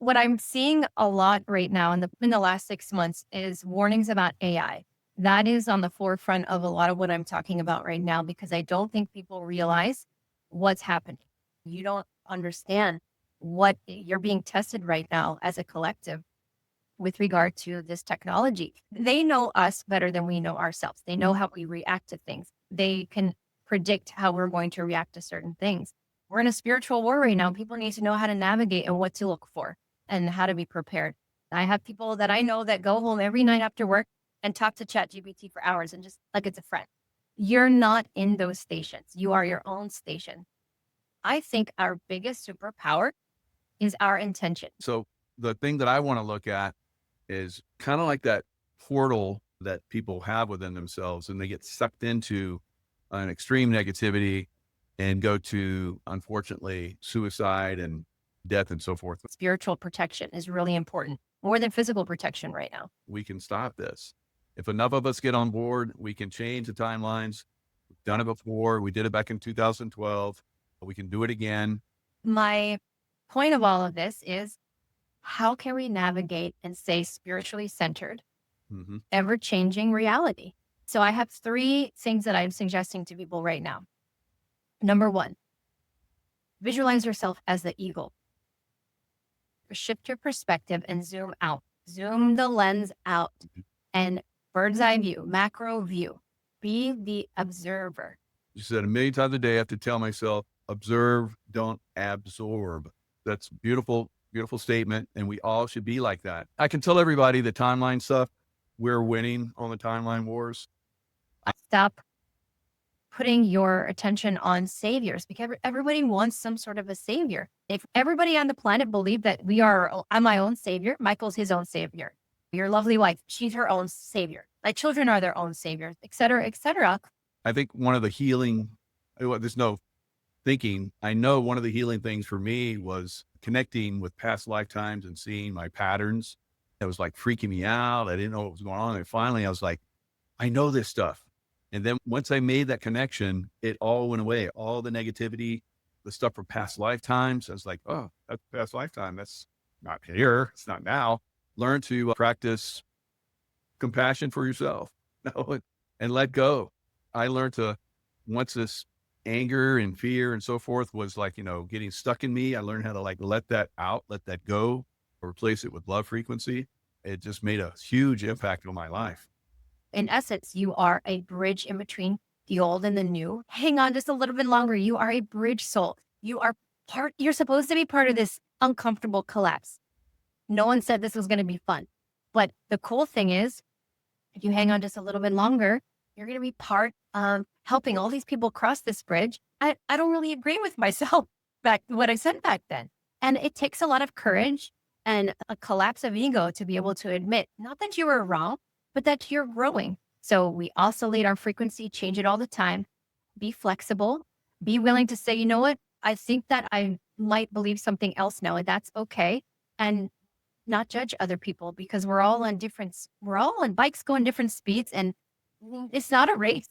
What I'm seeing a lot right now in the last 6 months is warnings about AI. That is on the forefront of a lot of what I'm talking about right now because I don't think people realize what's happening. You don't understand what you're being tested right now as a collective with regard to this technology. They know us better than we know ourselves. They know how we react to things. They can predict how we're going to react to certain things. We're in a spiritual war right now. People need to know how to navigate and what to look for and how to be prepared. I have people that I know that go home every night after work and talk to ChatGPT for hours and just like it's a friend. You're not in those stations. You are your own station. I think our biggest superpower is our intention. So the thing that I want to look at is kind of like that portal that people have within themselves, and they get sucked into an extreme negativity and go to, unfortunately, suicide and death and so forth. Spiritual protection is really important, more than physical protection right now. We can stop this. If enough of us get on board, we can change the timelines. We've done it before. We did it back in 2012. We can do it again. My point of all of this is how can we navigate and stay spiritually centered, hmm ever changing reality? So I have three things that I'm suggesting to people right now. Number one, visualize yourself as the eagle. Shift your perspective and zoom out. Zoom the lens out and bird's eye view, macro view. Be the observer. You said a million times a day, I have to tell myself, observe, don't absorb. That's beautiful, beautiful statement. And we all should be like that. I can tell everybody the timeline stuff. We're winning on the timeline wars. Stop putting your attention on saviors because everybody wants some sort of a savior. If everybody on the planet believed that I'm my own savior, Michael's his own savior. Your lovely wife, she's her own savior. My children are their own saviors, et cetera, et cetera. I think one of the healing, there's no thinking. I know one of the healing things for me was connecting with past lifetimes and seeing my patterns. It was like freaking me out. I didn't know what was going on. And finally, I was like, I know this stuff. And then once I made that connection, it all went away. All the negativity, the stuff from past lifetimes. I was like, oh, that's past lifetime. That's not here. It's not now. Learn to practice compassion for yourself, and let go. I learned to, once this anger and fear and so forth was like, getting stuck in me, I learned how to like let that out, let that go, replace it with love frequency. It just made a huge impact on my life. In essence, you are a bridge in between the old and the new. Hang on just a little bit longer. You are a bridge soul. You're supposed to be part of this uncomfortable collapse. No one said this was going to be fun. But the cool thing is, if you hang on just a little bit longer, you're going to be part of helping all these people cross this bridge. I don't really agree with myself what I said back then. And it takes a lot of courage and a collapse of ego to be able to admit, not that you were wrong, but that you're growing. So we oscillate our frequency, change it all the time. Be flexible. Be willing to say, you know what? I think that I might believe something else now, and that's okay. And not judge other people because we're all on bikes going different speeds, and it's not a race.